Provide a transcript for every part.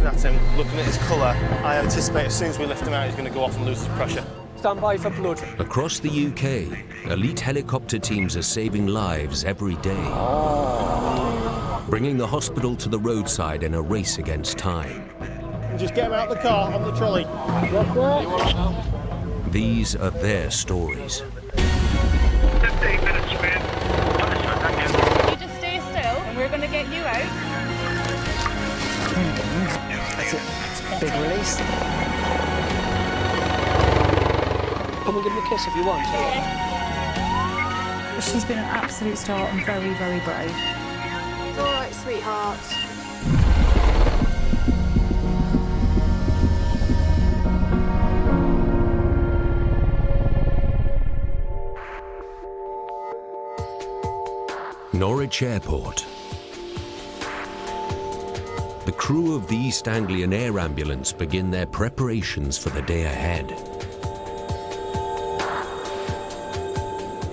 looking at him, looking at his colour, I anticipate as soon as we lift him out, he's going to go off and lose his pressure. Stand by for blood. Across the UK, elite helicopter teams are saving lives every day, bringing the hospital to the roadside in a race against time. Just get him out of the car, on the trolley. These are their stories. 15 minutes, man. You just stay still and we're going to get you out. That's it. Big release. Come and give me a kiss if you want. She's been an absolute star and very, very brave. It's all right, sweetheart. Norwich Airport. The crew of the East Anglian Air Ambulance begin their preparations for the day ahead.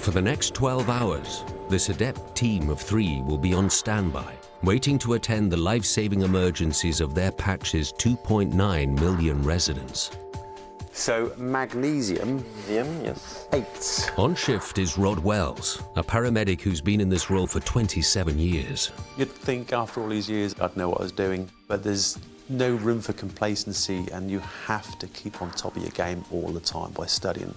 For the next 12 hours, this adept team of 3 will be on standby, waiting to attend the life-saving emergencies of their patch's 2.9 million residents. So, magnesium, Yes. 8. On shift is Rod Wells, a paramedic who's been in this role for 27 years. You'd think after all these years I'd know what I was doing, but there's no room for complacency and you have to keep on top of your game all the time by studying.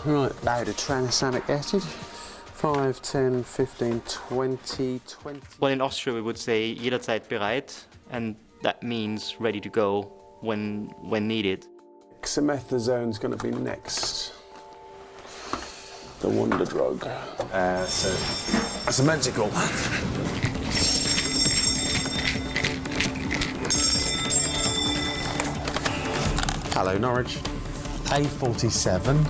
Right, load of tranexamic acid. 5, 10, 15, 20, 20. Well, in Austria we would say jederzeit bereit, and that means ready to go when needed. Dexamethazone's going to be next. The wonder drug. So it's a medical. Hello, Norwich. A47.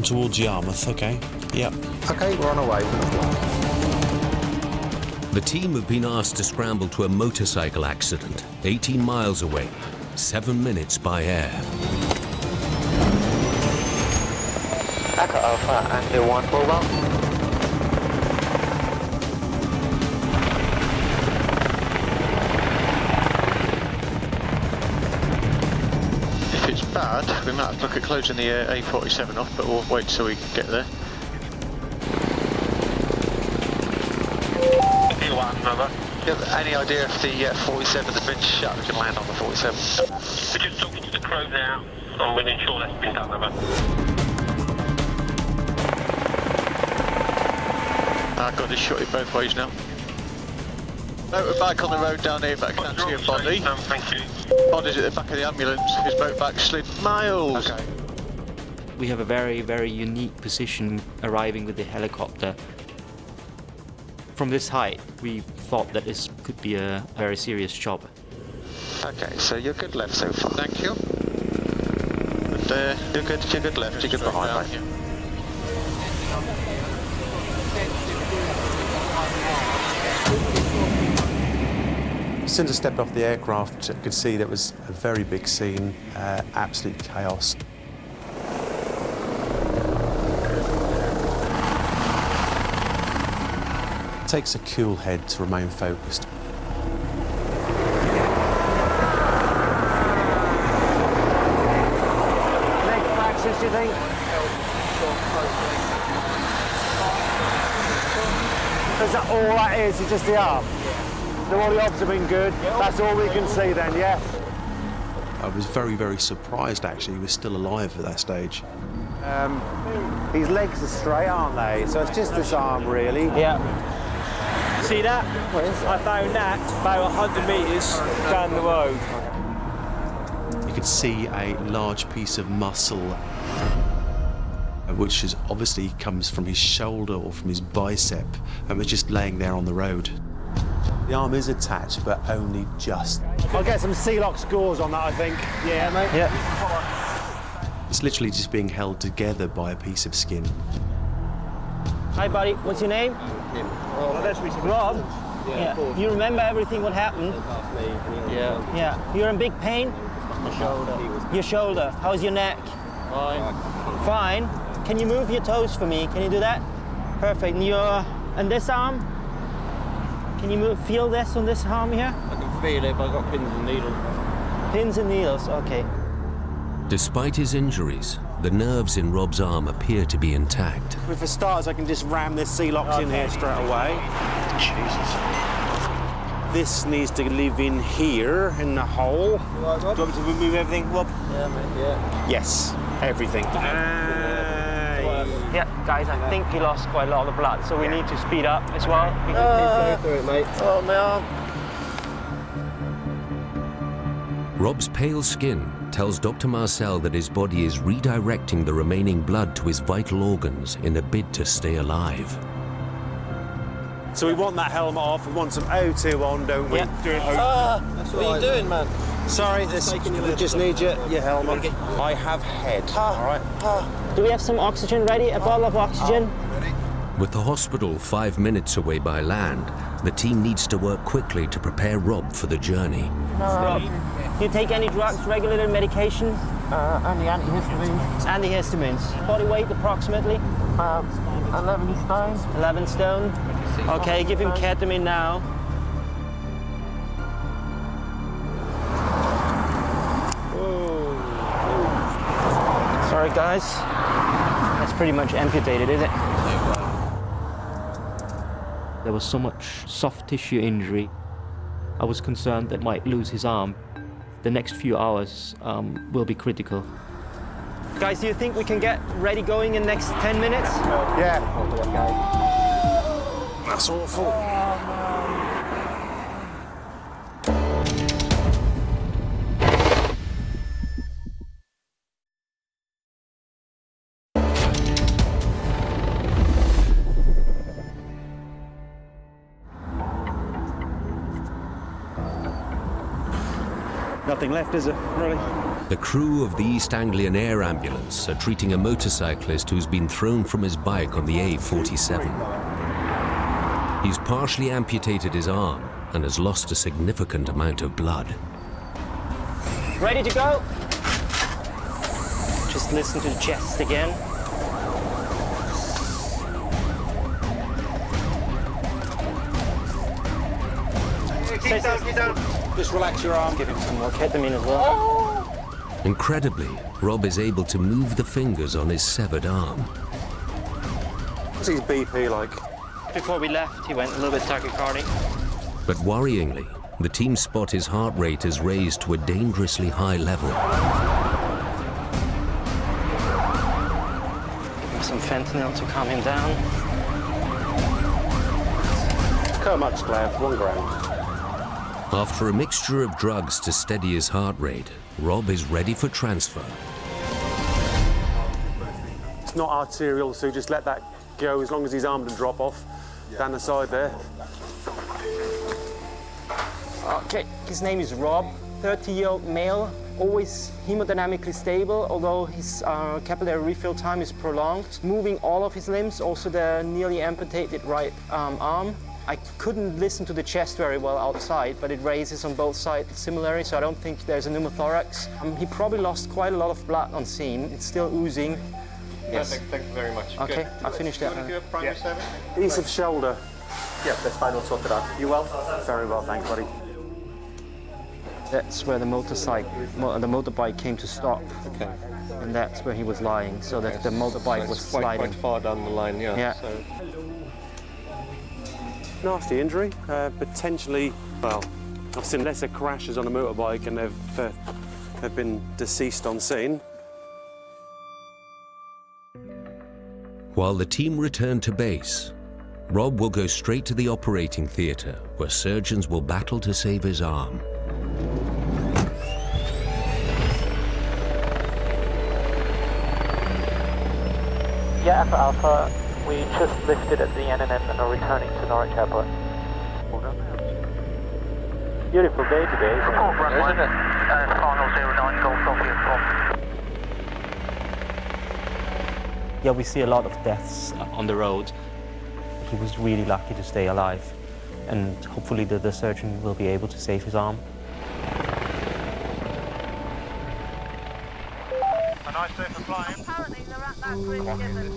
Towards Yarmouth, OK. Yep. OK, we're on our way. The team have been asked to scramble to a motorcycle accident 18 miles away, 7 minutes by air. Echo Alpha, Anglian 1 for well. If it's bad, we might have to look at closing the A47 off, but we'll wait till we get there. Do you have any idea if the 47 has been shut? We can land on the 47. We're just talking to the crew now, and we'll ensure that's been done, over. I've got this shot it both ways now. Motorbike on the road down here, but I can't see a body. Thank you. Body's at the back of the ambulance. His motorbike slid miles. Okay. We have a very, very unique position arriving with the helicopter. From this height, we thought that this could be a very serious job. Okay, so you're good left so far. Thank you. And, you're good left, you're good behind, mate. As soon as I stepped off the aircraft, I could see that it was a very big scene, absolute chaos. It takes a cool head to remain focused. Leg fractures, do you think? Is that all that is just the arm? All the odds have been good. That's all we can see then, yeah? I was very, very surprised, actually, he was still alive at that stage. These legs are straight, aren't they? So it's just this arm, really. Yeah. See that? What is it? I found that about 100 metres down the road. You could see a large piece of muscle, which is obviously comes from his shoulder or from his bicep, and was just laying there on the road. The arm is attached, but only just. I'll get some C-lock scores on that, I think. Yeah, mate? Yeah. It's literally just being held together by a piece of skin. Hi, buddy. What's your name? Rob? Yeah. You remember everything what happened? Yeah. Yeah. You're in big pain? My shoulder. Your shoulder. How's your neck? Fine. Fine. Can you move your toes for me? Can you do that? Perfect. And this arm? Can you feel this on this arm here? I can feel it, but I've got pins and needles. Pins and needles, okay. Despite his injuries, the nerves in Rob's arm appear to be intact. Well, for starters, I can just ram this C-locks in here straight away. Jesus. This needs to live in here, in the hole. Do you want me to remove everything, Rob? Yeah, mate, yeah. Yes, everything. Yeah, guys, I think he lost quite a lot of blood, so we need to speed up as well. Please go through it, mate. Oh, my arm. Rob's pale skin tells Dr. Marcel that his body is redirecting the remaining blood to his vital organs in a bid to stay alive. So we want that helmet off, we want some O2 on, don't we? Yeah. What are you doing, man? Sorry, we just need your helmet. I have head, all right? Do we have some oxygen ready? A bottle of oxygen? With the hospital 5 minutes away by land, the team needs to work quickly to prepare Rob for the journey. Rob, do you take any drugs, regulated medication? Only antihistamines. Antihistamines. Body weight approximately? 11 stone. 11 stone. Okay, give him ketamine now. Sorry, guys. That's pretty much amputated, is it? There was so much soft tissue injury. I was concerned that might lose his arm. The next few hours will be critical. Guys, do you think we can get ready going in the next 10 minutes? Yeah. That's awful. Nothing left, is it, really? The crew of the East Anglian Air Ambulance are treating a motorcyclist who's been thrown from his bike on the A47. He's partially amputated his arm and has lost a significant amount of blood. Ready to go? Just listen to the chest again. Keep down. Just relax your arm. Give him some more ketamine as well. Incredibly, Rob is able to move the fingers on his severed arm. What's his BP like? Before we left, he went a little bit tachycardic. But worryingly, the team spot his heart rate is raised to a dangerously high level. Give him some fentanyl to calm him down. How much, Claire? 1 gram. After a mixture of drugs to steady his heart rate, Rob is ready for transfer. It's not arterial, so just let that go as long as his arm doesn't drop off down the side there. Okay, his name is Rob, 30-year-old male, always hemodynamically stable, although his capillary refill time is prolonged. Moving all of his limbs, also the nearly amputated right arm. I couldn't listen to the chest very well outside, but it raises on both sides similarly, so I don't think there's a pneumothorax. He probably lost quite a lot of blood on scene. It's still oozing. Yes. Perfect, thank you very much. Okay, I finished that. Ease of shoulder. Yeah, that's fine, we'll sort it out. You well? Very well, thanks, buddy. That's where the motorbike came to stop. Okay. And that's where he was lying, so that the motorbike was sliding. Quite far down the line, yeah. Yeah. So. Nasty injury, potentially, well, I've seen lesser crashes on a motorbike and they've been deceased on scene. While the team return to base, Rob will go straight to the operating theatre, where surgeons will battle to save his arm. Yeah, Alpha, we just lifted at the NNN and are returning to Norwich Airport. Beautiful day today, isn't it? Isn't it? Final 09, Golf Coffee informed. Yeah, we see a lot of deaths On the road, He was really lucky to stay alive, and hopefully the surgeon will be able to save his arm. A nice day for flying. Apparently they're at that bridge given.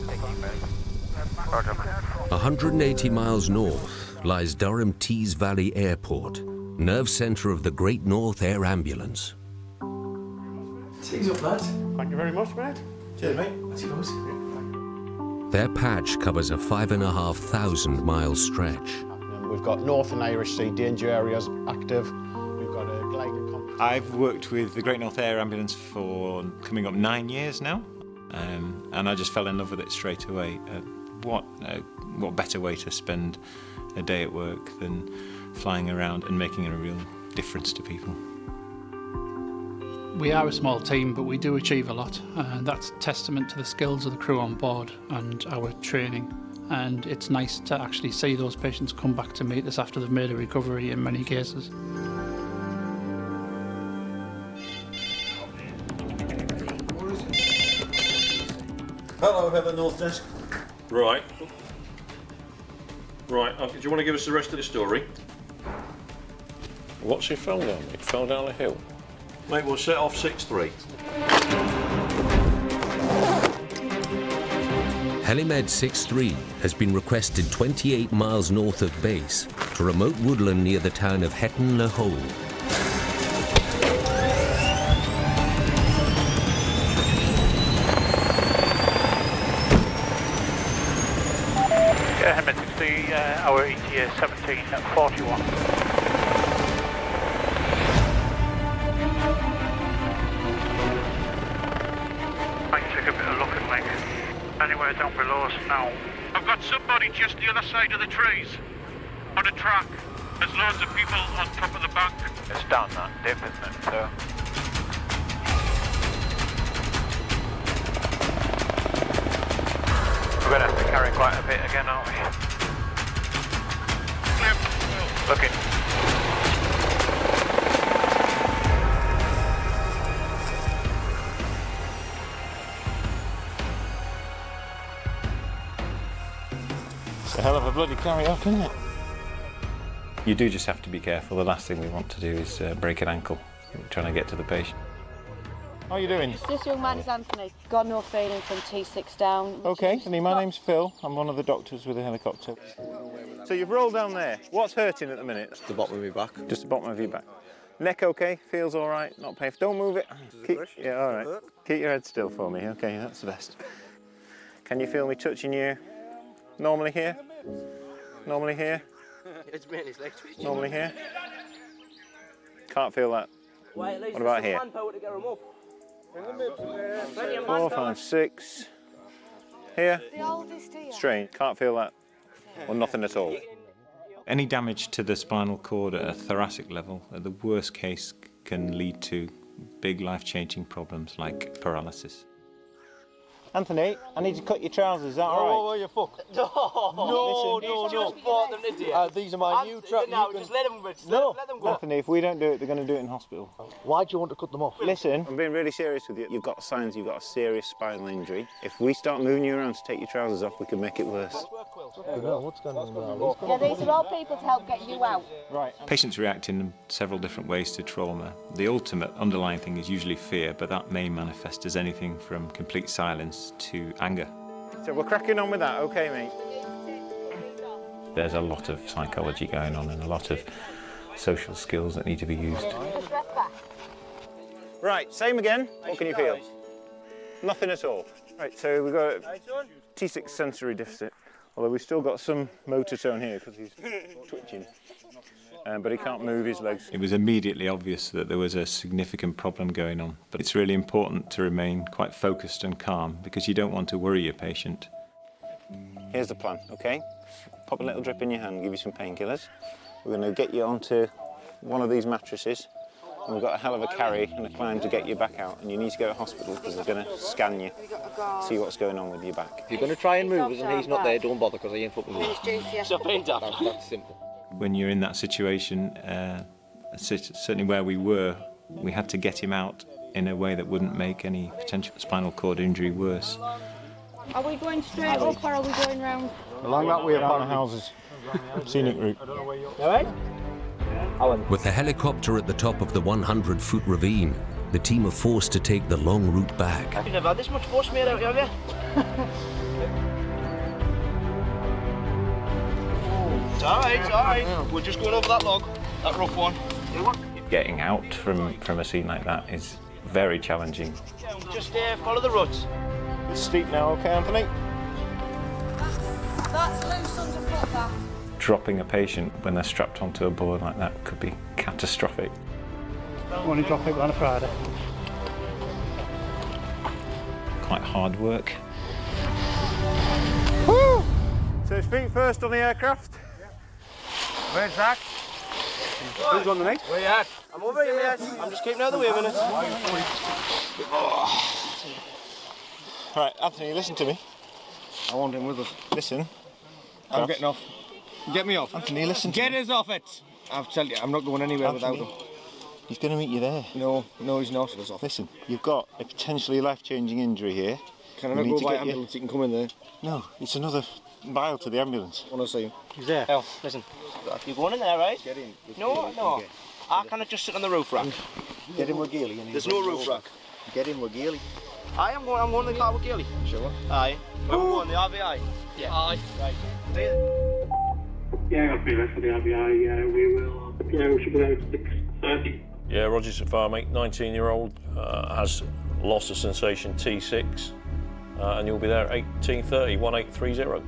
180 miles north lies Durham Tees Valley Airport, nerve centre of the Great North Air Ambulance. Tease up, lads. Thank you very much, mate. Cheers, mate. Cheers. Their patch covers a 5,500 mile stretch. We've got Northern Irish Sea danger areas active. We've got a gliding. I've worked with the Great North Air Ambulance for coming up 9 years now, and I just fell in love with it straight away. What better way to spend a day at work than flying around and making a real difference to people. We are a small team, but we do achieve a lot, and that's testament to the skills of the crew on board and our training. And it's nice to actually see those patients come back to meet us after they've made a recovery in many cases. Hello, Heather, North Desk. Right. Right, do you want to give us the rest of the story? What's he fell down? It fell down a hill. Mate, we'll set off 6-3. Helimed 6-3 has been requested 28 miles north of base to remote woodland near the town of Hetton-le-Hole. Helimed 6-3, our ETA 1741. Anywhere down below us now. I've got somebody just the other side of the trees, on a track. There's loads of people on top of the bank. It's down that dip, isn't it? So. We're going to have to carry quite a bit again, aren't we? Looking. It's a hell of a bloody carry-off, isn't it? You do just have to be careful. The last thing we want to do is break an ankle trying to get to the patient. How are you doing? This young man is Anthony. Got no feeling from T6 down. Okay, Anthony, my name's Phil. I'm one of the doctors with the helicopter. So you've rolled down there. What's hurting at the minute? Just the bottom of my back. Just the bottom of your back. Neck okay? Feels all right? Not painful? Don't move it. Yeah, all right. Keep your head still for me. Okay, that's the best. Can you feel me touching you? Normally here? Normally here? It's mainly his legs twitching. Normally here? Can't feel that. What about here? 4, 5, 6. Here? Strain. Can't feel that. Or nothing at all. Any damage to the spinal cord at a thoracic level, at the worst case, can lead to big life-changing problems like paralysis. Anthony, I need to cut your trousers, is that all right? Oh, you fuck. No, no. Just bought them, did you? These are my new trousers. No, just let them go. Anthony, if we don't do it, they're going to do it in hospital. Why do you want to cut them off? Listen, I'm being really serious with you. You've got signs you've got a serious spinal injury. If we start moving you around to take your trousers off, we can make it worse. What's going on now? Yeah, these are all people to help get you out. Right. Patients react in several different ways to trauma. The ultimate underlying thing is usually fear, but that may manifest as anything from complete silence to anger. So we're cracking on with that, okay, mate? There's a lot of psychology going on and a lot of social skills that need to be used. Right, same again. What can you feel? Nothing at all. Right, so we've got T6 sensory deficit, although we've still got some motor tone here because he's twitching. But he can't move his legs. It was immediately obvious that there was a significant problem going on, but it's really important to remain quite focused and calm because you don't want to worry your patient. Here's the plan, okay? Pop a little drip in your hand, give you some painkillers. We're going to get you onto one of these mattresses, and we've got a hell of a carry and a climb to get you back out, and you need to go to hospital because they're going to scan you, see what's going on with your back. If you're going to try and move us and he's not there, don't bother because he ain't fucking moving. That's simple. When you're in that situation, certainly where we were, we had to get him out in a way that wouldn't make any potential spinal cord injury worse. Are we going straight up or are we going round? Along that way around the houses. Scenic route. All right? With the helicopter at the top of the 100-foot ravine, the team are forced to take the long route back. You've never had this much force made out of you, have you? It's all right. We're just going over that log. that rough one. Getting out from a scene like that is very challenging. Just follow the ruts. It's steep now, okay, Anthony? That's loose underfoot, that. Dropping a patient when they're strapped onto a board like that could be catastrophic. Only drop people on a Friday. Quite hard work. Woo! So feet first on the aircraft. Where's Zach? Who's on the next? Where you at? I'm over here, mate. I'm just keeping out of the way a minute. Right, Anthony, listen to me. I want him with us. Listen. I'm getting off. Get me off. Anthony, listen to me. Get us off it! I've told you, I'm not going anywhere Anthony, without him. He's going to meet you there. No, he's not. Listen, you've got a potentially life-changing injury here. Can I not go by ambulance? You can come in there. No, it's another mile to the ambulance. I want to see him. He's there. Oh, listen. You're going in there, right? Get in. No. I cannot just sit on the roof rack. Get in with Gailey. There's no roof rack. Get in with Gailey. I'm going in the car with Gailey. Sure. Aye. We're going the RVI. Yeah. Aye. Right. Yeah, I'll be left for the RBI. We should be there at 6:30. Yeah, Roger's a fire mate, 19-year-old, has lost of sensation T6, and you'll be there at 18:30, 1830.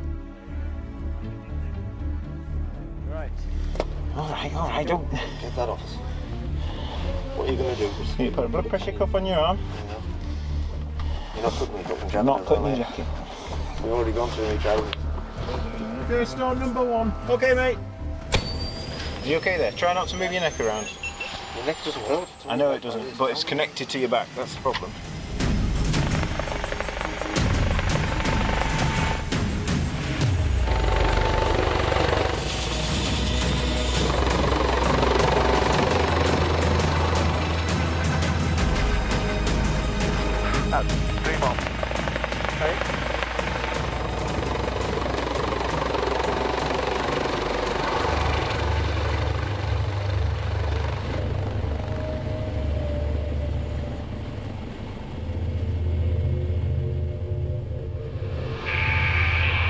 Right. All right, don't... Get that off us. What are you going to do? You put a blood pressure cuff on your arm. You're not putting your fucking jacket I'm not on, putting are your you? jacket. We've already gone through each other. Okay, stone number 1. Okay, mate. Are you okay there? Try not to move your neck around. Your neck doesn't hurt. I know it doesn't, but it's connected to your back. That's the problem. That's 3 bombs. Okay.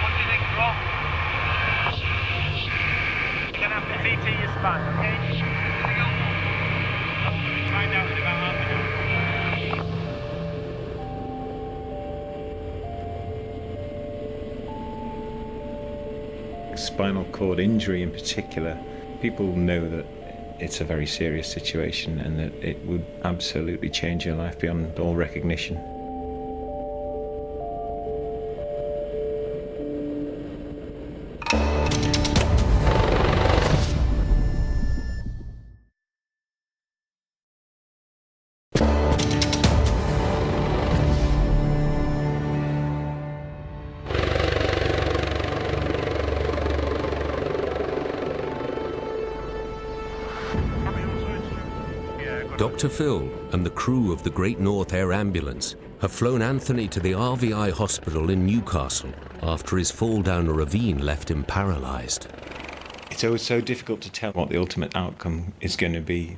What do you think, Rob? You're going to have to VT your spine, okay? Find out in about half an hour. Spinal cord injury in particular, people know that it's a very serious situation and that it would absolutely change your life beyond all recognition. Dr. Phil and the crew of the Great North Air Ambulance have flown Anthony to the RVI hospital in Newcastle after his fall down a ravine left him paralysed. It's always so difficult to tell what the ultimate outcome is going to be.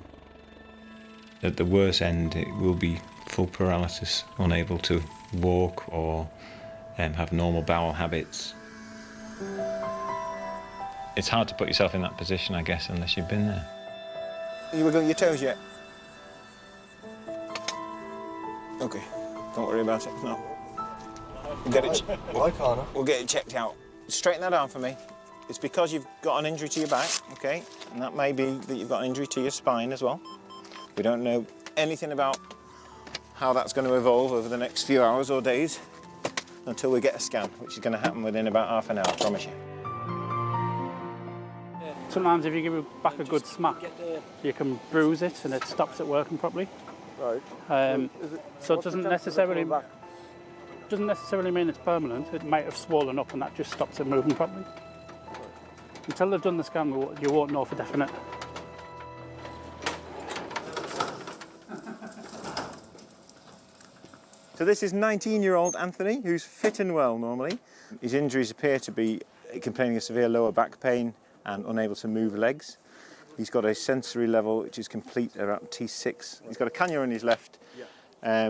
At the worst end, it will be full paralysis, unable to walk or have normal bowel habits. It's hard to put yourself in that position, I guess, unless you've been there. You wiggling your toes yet? Okay, don't worry about it. No. We'll get it. Why can't I? We'll get it checked out. Straighten that arm for me. It's because you've got an injury to your back, okay? And that may be that you've got an injury to your spine as well. We don't know anything about how that's going to evolve over the next few hours or days until we get a scan, which is going to happen within about half an hour, I promise you. Sometimes if you give your back a good smack, you can bruise it and it stops it working properly. Right. So it doesn't necessarily mean it's permanent. It might have swollen up and that just stops it moving properly. Until they've done the scan, you won't know for definite. So this is 19-year-old Anthony, who's fit and well normally. His injuries appear to be complaining of severe lower back pain and unable to move legs. He's got a sensory level which is complete around T6. He's got a cannula in his left.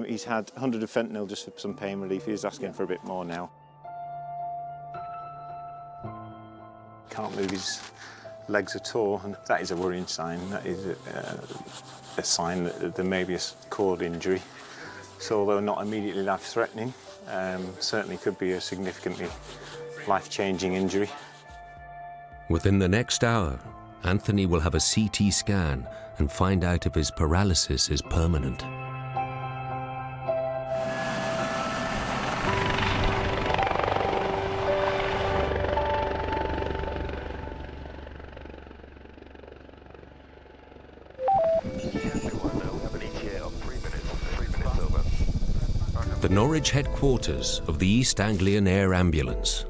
He's had 100 of fentanyl just for some pain relief. He's asking for a bit more now. Can't move his legs at all, and that is a worrying sign. That is a sign that there may be a cord injury. So although not immediately life-threatening, certainly could be a significantly life-changing injury. Within the next hour, Anthony will have a CT scan and find out if his paralysis is permanent. The Norwich headquarters of the East Anglian Air Ambulance.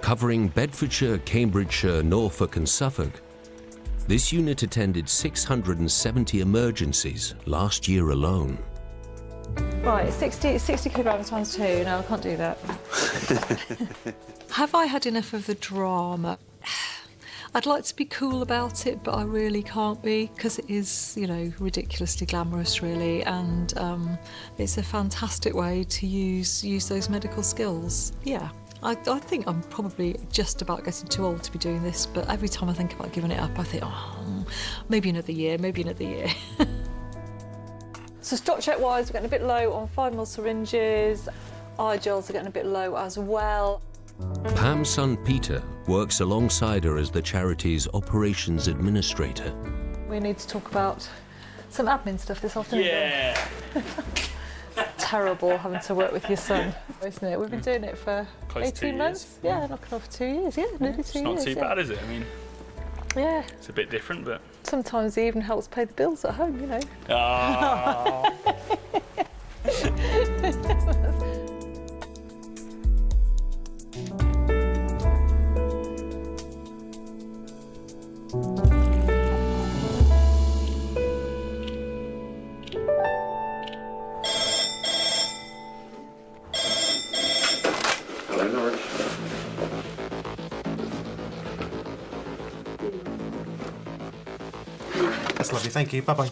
Covering Bedfordshire, Cambridgeshire, Norfolk and Suffolk, this unit attended 670 emergencies last year alone. Right, 60 kilograms times 2. No, I can't do that. Have I had enough of the drama? I'd like to be cool about it, but I really can't be, because it is, you know, ridiculously glamorous, really, and it's a fantastic way to use those medical skills. Yeah, I think I'm probably just about getting too old to be doing this, but every time I think about giving it up, I think, oh, maybe another year, maybe another year. So stock check wise, we're getting a bit low on 5ml syringes. Eye gels are getting a bit low as well. Pam's son Peter works alongside her as the charity's operations administrator. We need to talk about some admin stuff this afternoon. Yeah. Terrible having to work with your son, isn't it? We've been doing it for Close 18 months. Yeah, knocking off 2 years. Yeah, nearly 2 years. It's not too bad, is it? I mean, yeah. It's a bit different, but Sometimes he even helps pay the bills at home, you know. Oh. Hello, Norwich. That's lovely, thank you. Bye-bye.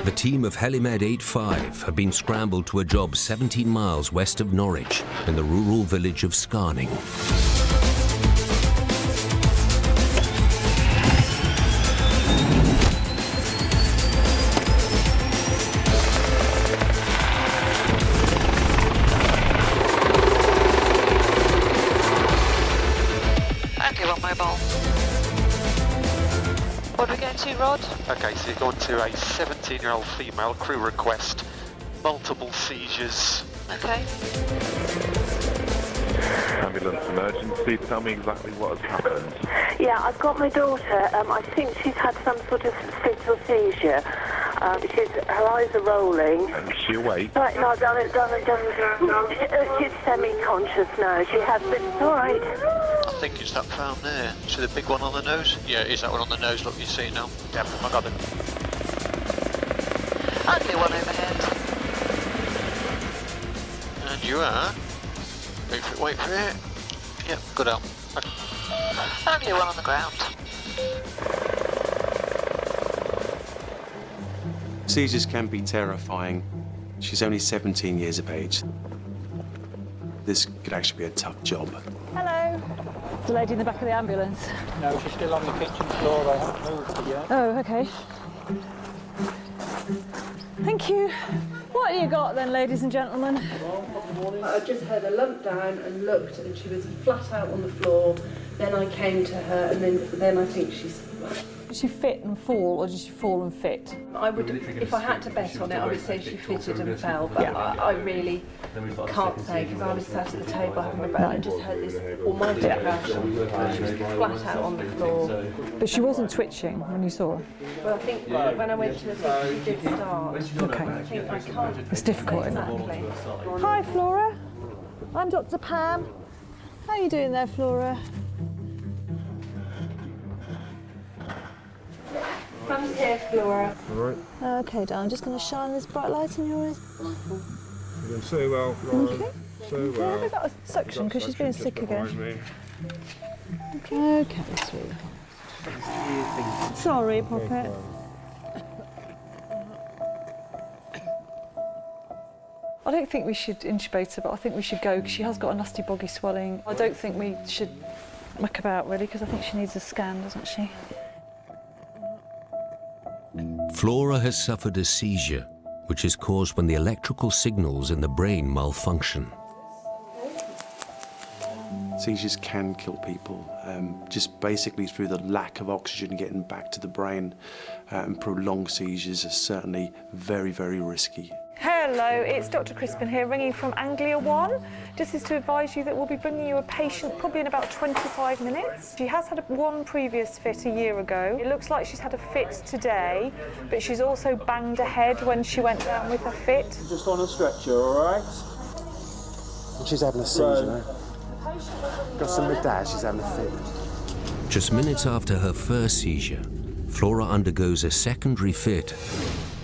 The team of Helimed 85 have been scrambled to a job 17 miles west of Norwich in the rural village of Scarning. Anglian mobile. What are we going to, Rod? Okay, so you're going to a 17-year-old female, crew request, multiple seizures. Okay. Ambulance emergency, tell me exactly what has happened. Yeah, I've got my daughter. I think she's had some sort of fit or seizure. Her eyes are rolling. And is she awake? Right, no, darling. She's semi-conscious now. She has been. It's all right. I think it's that found there. See the big one on the nose? Yeah, it is that one on the nose, look, you see now. Yep, I got it. Only one overhead. And you are? Wait for it. Yep, good out. Only one on the ground. Seizures can be terrifying. She's only 17 years of age. This could actually be a tough job. Hello. The lady in the back of the ambulance. No, she's still on the kitchen floor. I haven't moved yet. Oh, okay. Thank you. What have you got then, ladies and gentlemen? I just heard her lump down and looked, and she was flat out on the floor. Then I came to her, and then I think she's... Did she fit and fall, or did she fall and fit? I would, if I had to bet on it, I would say she fitted and fell, but I really can't say, because I was sat at the table having a breath and just heard this almighty crash. She was flat out on the floor. But she wasn't twitching when you saw her? Well, I think when I went to the thing, she did start. Okay. I think I can't... It's difficult, isn't Exactly. it? Hi, Flora. I'm Dr. Pam. How are you doing there, Flora? Pam's here, Flora. All right. Okay, darling, I'm just going to shine this bright light in your eyes. You're doing so well, Flora. Okay. So well. Have got a suction because she's being sick again. Me. Okay, sweet. Sorry, Poppet. I don't think we should intubate her, but I think we should go because she has got a nasty boggy swelling. I don't think we should muck about really because I think she needs a scan, doesn't she? Flora has suffered a seizure, which is caused when the electrical signals in the brain malfunction. Seizures can kill people, just basically through the lack of oxygen getting back to the brain, and prolonged seizures are certainly very, very risky. Hello, it's Dr. Crispin here, ringing from Anglian 1. Just is to advise you that we'll be bringing you a patient probably in about 25 minutes. She has had one previous fit a year ago. It looks like she's had a fit today, but she's also banged her head when she went down with her fit. Just on a stretcher, all right? She's having a seizure now. Got some with Dad, she's having a fit. Just minutes after her first seizure, Flora undergoes a secondary fit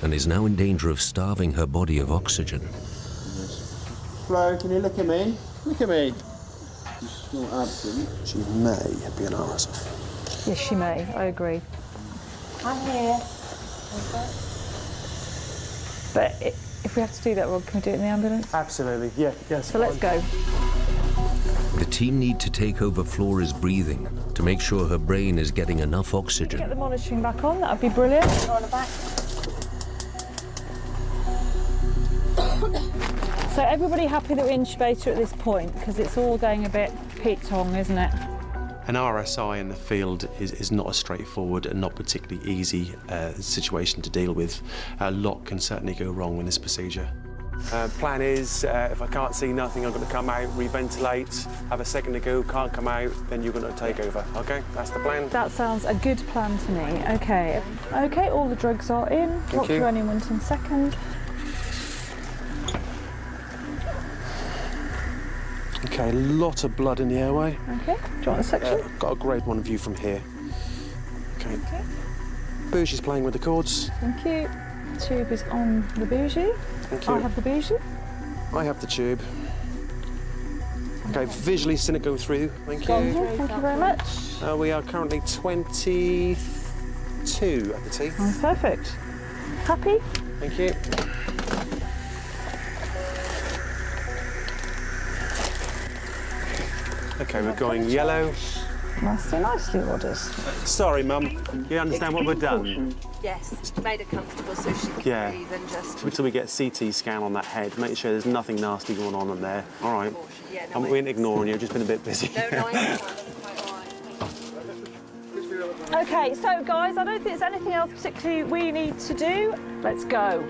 and is now in danger of starving her body of oxygen. Flo, can you look at me? Look at me. She's not absent. She may be an RSO. Yes, she may, I agree. I'm here. But if we have to do that, Rod, can we do it in the ambulance? Absolutely, yeah. Yes. So let's go. The team need to take over Flora's breathing to make sure her brain is getting enough oxygen. Get the monitoring back on, that would be brilliant. On the back. So everybody happy that we intubate her at this point? Because it's all going a bit Pete-tong, isn't it? An RSI in the field is not a straightforward and not particularly easy situation to deal with. A lot can certainly go wrong in this procedure. Plan is, if I can't see nothing, I'm going to come out, reventilate, have a second to go, can't come out, then you're going to take over. OK, that's the plan. That sounds a good plan to me. OK. OK, all the drugs are in. Thank you. Dr. Annington second. OK, a lot of blood in the airway. OK, do you want a section? Got a grade 1 view from here. OK. Bougie's playing with the cords. Thank you. Tube is on the bougie. Thank you. I have the bougie. I have the tube. OK, visually seen it go through. Thank you. Thank you very much. We are currently 22 at the teeth. Oh, perfect. Happy? Thank you. OK, we're going yellow. Nicely, Rodders. Sorry, Mum. You understand what we've done? Yes, made her comfortable so she can Yeah. breathe and just... Until we get a CT scan on that head, make sure there's nothing nasty going on in there. All right. Yeah, no, We ain't ignoring you, just been a bit busy. No, I understand. OK, so guys, I don't think there's anything else particularly we need to do. Let's go.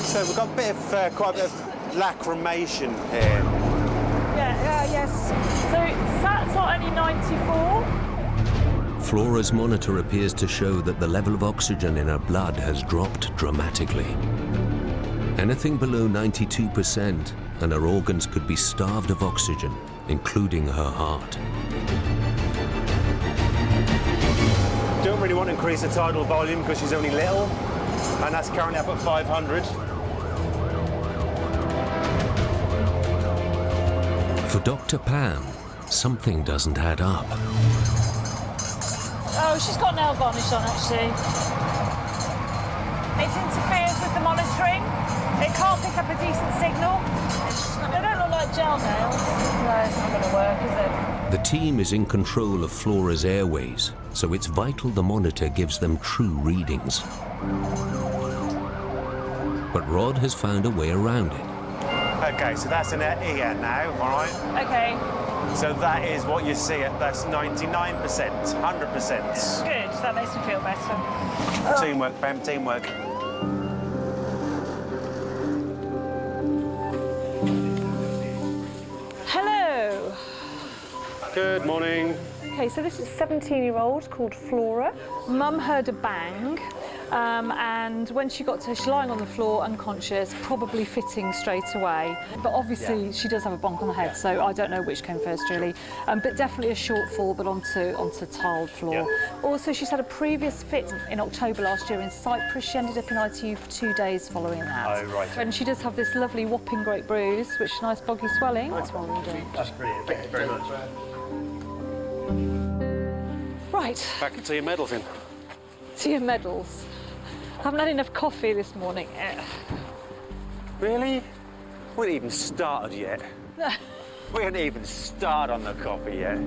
So we've got a bit of, quite a bit of lacrimation here. Yes. So SAT's not only 94. Flora's monitor appears to show that the level of oxygen in her blood has dropped dramatically. Anything below 92% and her organs could be starved of oxygen, including her heart. Don't really want to increase the tidal volume because she's only little, and that's currently up at 500. For Dr. Pam, something doesn't add up. Oh, she's got nail varnish on, actually. It interferes with the monitoring. It can't pick up a decent signal. They don't look like gel nails. No, it's not going to work, is it? The team is in control of Flora's airways, so it's vital the monitor gives them true readings. But Rod has found a way around it. OK, so that's an ear now, all right? OK. So that is what you see at, that's 99%, 100%. Good, that makes me feel better. Teamwork, Pam, teamwork. Hello. Good morning. OK, so this is a 17-year-old called Flora. Mum heard a bang. and when she got to her, she's lying on the floor unconscious, probably fitting straight away. But obviously she does have a bonk on the head, so I don't know which came first really. But definitely a short fall, but onto tiled floor. Also, she's had a previous fit in October last year in Cyprus. She ended up in ITU for 2 days following that. Oh, right. And she does have this lovely whopping great bruise, which is nice boggy swelling. That's what we're doing. That's brilliant. Thank you very much. Right. Back to your medals in. To your medals. Haven't had enough coffee this morning. Really? We haven't even started yet. We haven't even started on the coffee yet.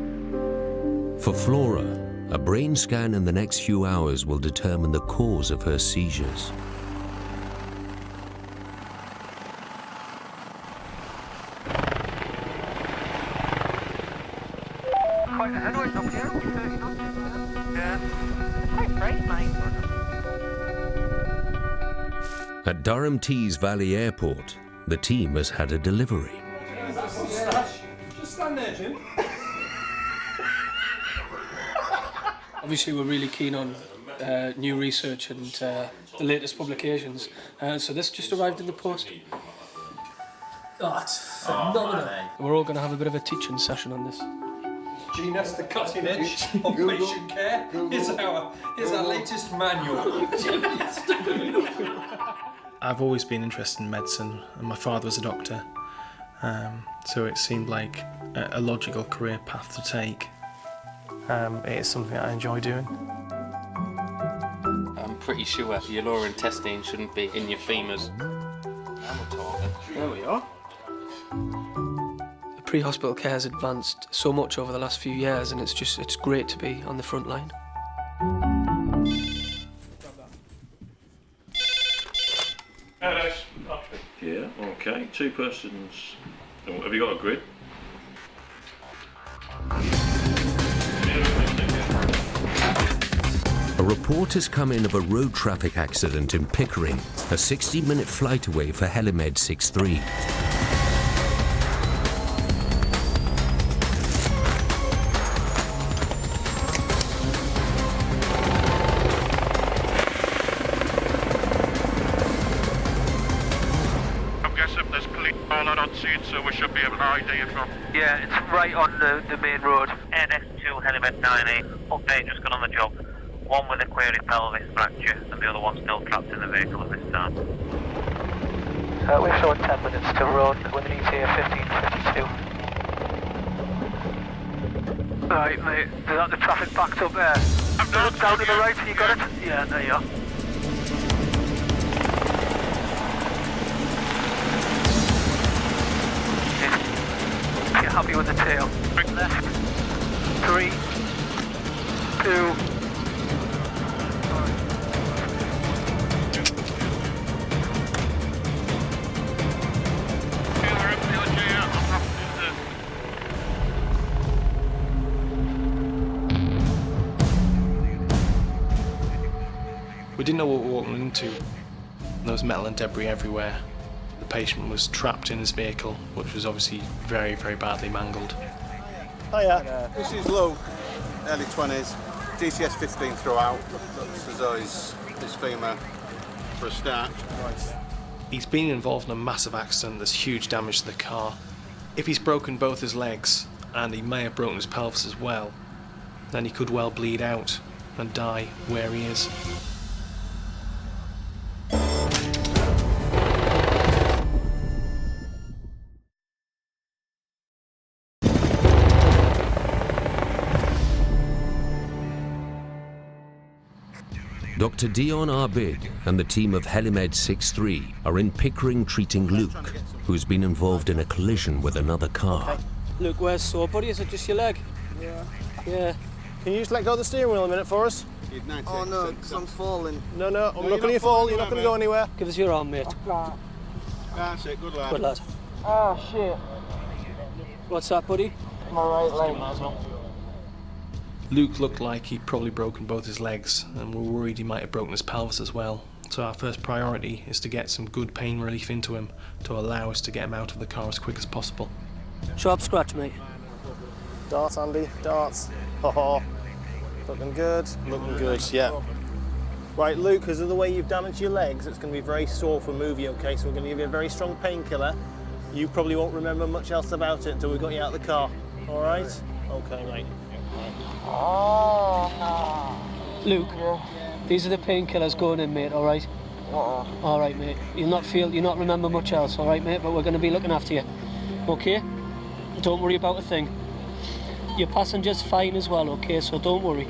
For Flora, a brain scan in the next few hours will determine the cause of her seizures. At Durham Tees Valley Airport, the team has had a delivery. Just stand there, Jim. Obviously, we're really keen on new research and the latest publications. So this just arrived in the post. Oh, it's phenomenal. We're all going to have a bit of a teaching session on this. Gene, that's the cutting edge of patient care. Here's our latest manual. I've always been interested in medicine, and my father was a doctor, so it seemed like a logical career path to take. It is something I enjoy doing. I'm pretty sure your lower intestine shouldn't be in your femurs. Now we're talking. There we are. The pre-hospital care has advanced so much over the last few years, and it's great to be on the front line. Yeah, okay. 2 persons. Have you got a grid? A report has come in of a road traffic accident in Pickering, a 60-minute flight away for Helimed 63. So we should be able to ID it from. Yeah, it's right on the main road. NS2 Helimed 98, update just got on the job. One with a query pelvis fracture and the other one still trapped in the vehicle at this time. We're showing 10 minutes to run with an ETA 1552. Right, mate, is that the traffic backed up there? Look down to the right, you got it? Yeah, there you are. Happy with the tail. Bring left. 3, 2. We didn't know what we were walking into. There was metal and debris everywhere. The patient was trapped in his vehicle, which was obviously very, very badly mangled. Hiya, this is Lou, early 20s, GCS 15 throughout. This is his femur for a start. He's been involved in a massive accident. There's huge damage to the car. If he's broken both his legs, and he may have broken his pelvis as well, then he could well bleed out and die where he is. Dr. Dion Arbid and the team of Helimed 63 are in Pickering treating Luke, who's been involved in a collision with another car. Luke, where's sore, buddy? Is it just your leg? Yeah. Yeah. Can you just let go of the steering wheel a minute for us? Oh no, because I'm falling. No, I'm not going to fall. You're not going to go anywhere. Give us your arm, mate. That's it, good lad. Good lad. Oh shit. What's that, buddy? My right leg. Luke looked like he'd probably broken both his legs, and we're worried he might have broken his pelvis as well. So our first priority is to get some good pain relief into him to allow us to get him out of the car as quick as possible. Sharp scratch, mate. Darts, Andy, darts. Oh, looking good, yeah. Right, Luke, because of the way you've damaged your legs, it's going to be very sore for movie, okay? So we're going to give you a very strong painkiller. You probably won't remember much else about it until we got you out of the car. All right? Okay, mate. Luke, these are the painkillers going in, mate, all right? All right, mate. You'll not remember much else, all right, mate? But we're going to be looking after you, okay? Don't worry about a thing. Your passenger's fine as well, okay? So don't worry.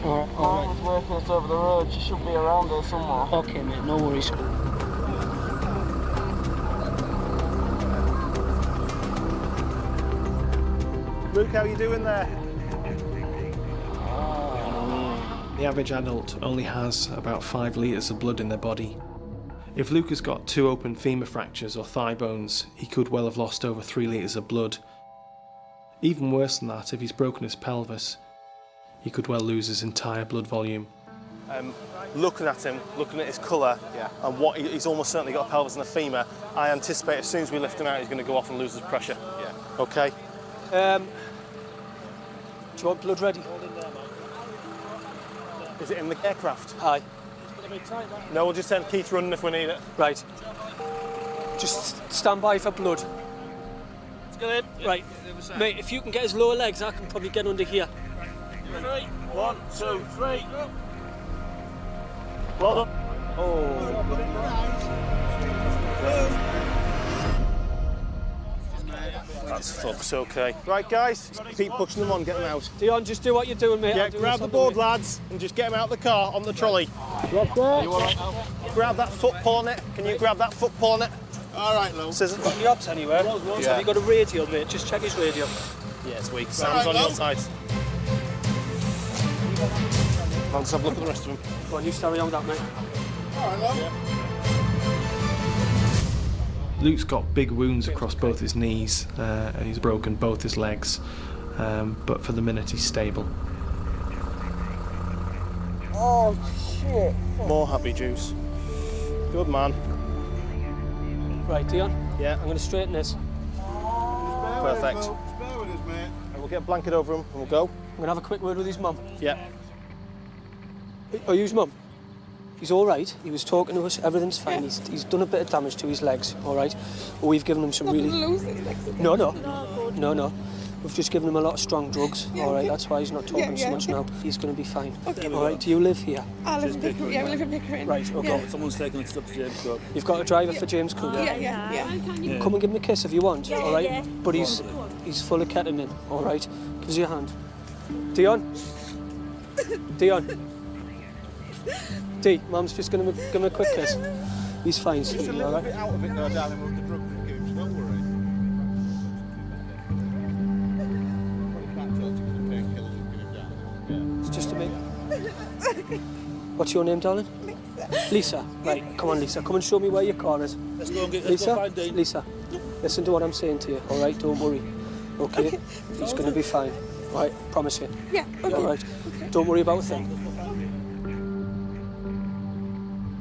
All right. I was working it over the road. She should be around there somewhere. Okay, mate. No worries. Luke, how are you doing there? The average adult only has about 5 litres of blood in their body. If Luke has got 2 open femur fractures or thigh bones, he could well have lost over 3 litres of blood. Even worse than that, if he's broken his pelvis, he could well lose his entire blood volume. Looking at him, looking at his colour, and what he's almost certainly got a pelvis and a femur, I anticipate as soon as we lift him out, he's going to go off and lose his pressure. Yeah. Okay? Do you want blood ready? Is it in the aircraft? Aye. No, we'll just send Keith running if we need it. Right. Just stand by for blood. Let's go in. Right. Mate, if you can get his lower legs, I can probably get under here. 3, 1, 2, 3. Well done. That's fucked, okay. Right, guys, keep pushing them on, get them out. Dion, just do what you're doing, mate. Yeah, grab the board, lads, and just get them out of the car on the trolley. Yes, sir. You all right now? Grab that foot pull on it. Can you grab that foot pull on it? All right, Lou. Got any obs anywhere? Have you got a radio, mate? Just check his radio. Yeah, it's weak. Sam's on your side. Let's have a look at the rest of them. Go on, you stay around that, mate. All right, Lou. Luke's got big wounds across both his knees and he's broken both his legs, but for the minute he's stable. Oh, shit. More happy juice. Good man. Right, Dion? Yeah. I'm going to straighten this. Perfect. We'll get a blanket over him and we'll go. I'm going to have a quick word with his mum. Yeah. Are you his mum? He's all right. He was talking to us. Everything's fine. He's done a bit of damage to his legs, all right? But we've given him some really... No. We've just given him a lot of strong drugs, all right? That's why he's not talking so much now. He's going to be fine. All right, do you live here? I live in Pickering. Yeah, we live in Pickering. Right, okay. Yeah. Someone's taking us up to James Cook. You've got a driver for James Cook? Yeah. Come and give him a kiss if you want, all right? Yeah. But he's full of ketamine, all right? Give us your hand. Dion? D, Mum's just going to give him a quick kiss. He's fine, Just a sweetie, little all bit right? out of it though, darling, with the drug fumes, don't worry. It's just a bit... What's your name, darling? Lisa. Right, come on, Lisa. Come and show me where your car is. Let's go and get Lisa, find Dean. Lisa, listen to what I'm saying to you, all right? Don't worry, okay? He's going to be fine, all right? Promise you. Yeah, okay. All right? Don't worry about a thing.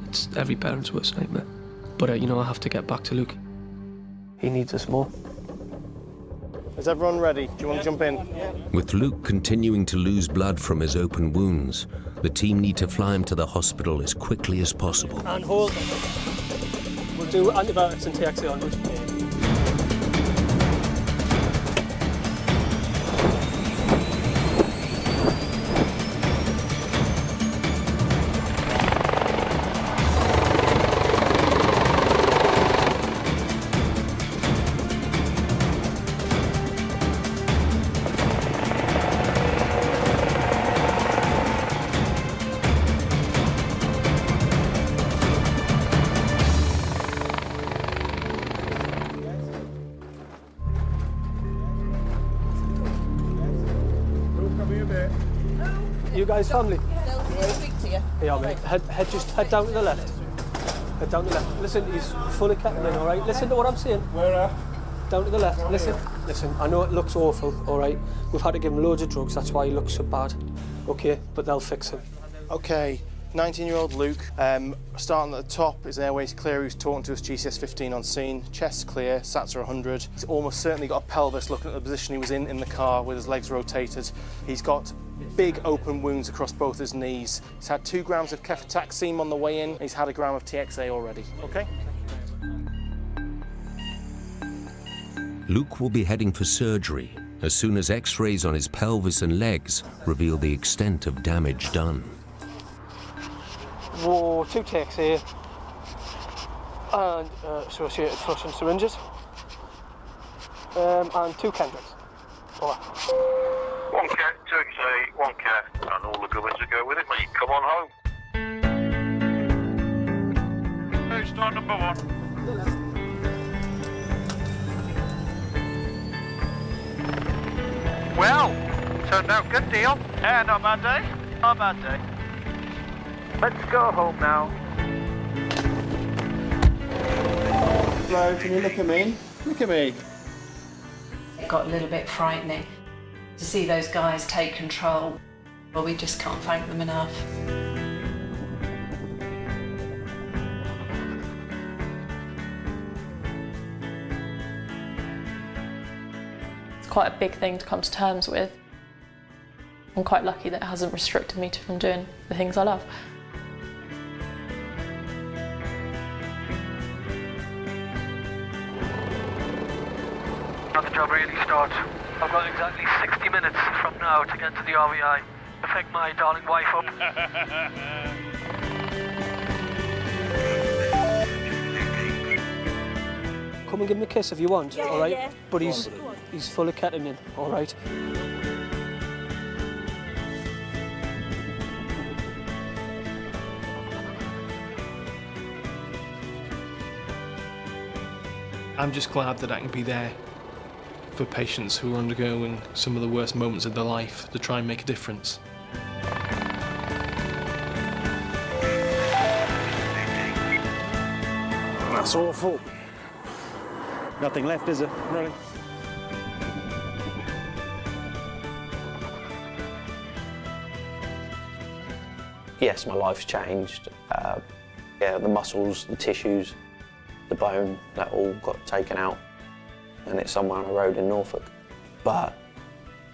It's every parent's worst nightmare. But, you know, I have to get back to Luke. He needs us more. Is everyone ready? Do you want to jump in? With Luke continuing to lose blood from his open wounds, the team need to fly him to the hospital as quickly as possible. And hold. We'll do antibiotics and TXA onwards. You guys family? Yeah, mate. Head down to the left. Head down to the left. Listen, he's full of ketamine, all right? Listen to what I'm saying. Where? Down to the left. Listen, I know it looks awful, all right? We've had to give him loads of drugs, that's why he looks so bad. Okay, but they'll fix him. Okay, 19-year-old Luke, starting at the top, his airways clear, he's talking to us, GCS 15 on scene, chest clear, SATs are 100. He's almost certainly got a pelvis looking at the position he was in the car with his legs rotated. He's got big open wounds across both his knees. He's had 2 grams of cefotaxime on the way in. He's had a gram of TXA already, okay? Luke will be heading for surgery as soon as x-rays on his pelvis and legs reveal the extent of damage done. Whoa, 2 takes here and associated flush and syringes and 2 Kendricks. Over. 1K, 2XA, 1K, and all the gubbins that go with it, mate. Come on home. Hey, start number 1. Well, turned out good deal. Yeah, not a bad day. Not a bad day. Let's go home now. Flo, can you look at me? Look at me. It got a little bit frightening to see those guys take control. Well, we just can't thank them enough. It's quite a big thing to come to terms with. I'm quite lucky that it hasn't restricted me from doing the things I love. Now the job really starts. I've got exactly 60 minutes from now to get to the RVI to pick my darling wife up. Come and give him a kiss if you want, Yeah, all right? yeah. But he's full of ketamine, all right? I'm just glad that I can be there for patients who are undergoing some of the worst moments of their life to try and make a difference. That's awful. Nothing left, is there, really? Yes, my life's changed. Yeah, the muscles, the tissues, the bone, that all got taken out, and it's somewhere on a road in Norfolk. But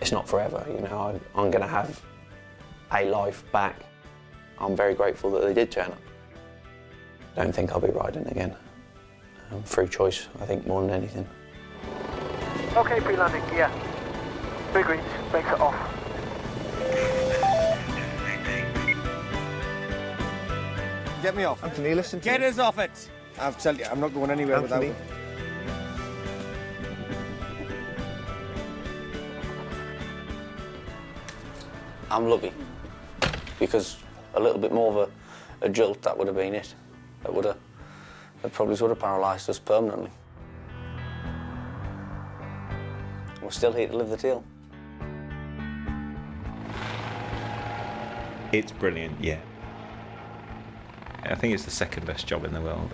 it's not forever, you know. I'm going to have a life back. I'm very grateful that they did turn up. Don't think I'll be riding again. Through choice, I think, more than anything. Okay, pre-landing, yeah. Big greens, brakes are off. Get me off. Anthony, listen to me. Get us off it. I've told you, I'm not going anywhere without it. I'm lucky, because a little bit more of a jolt, that would have been it. That probably would have paralysed us permanently. We're still here to live the tale. It's brilliant, yeah. I think it's the second best job in the world.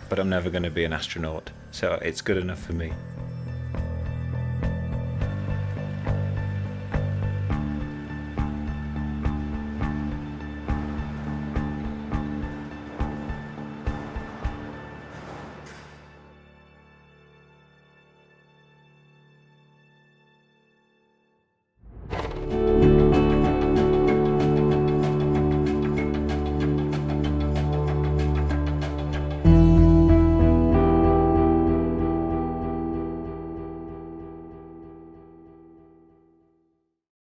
But I'm never going to be an astronaut, so it's good enough for me.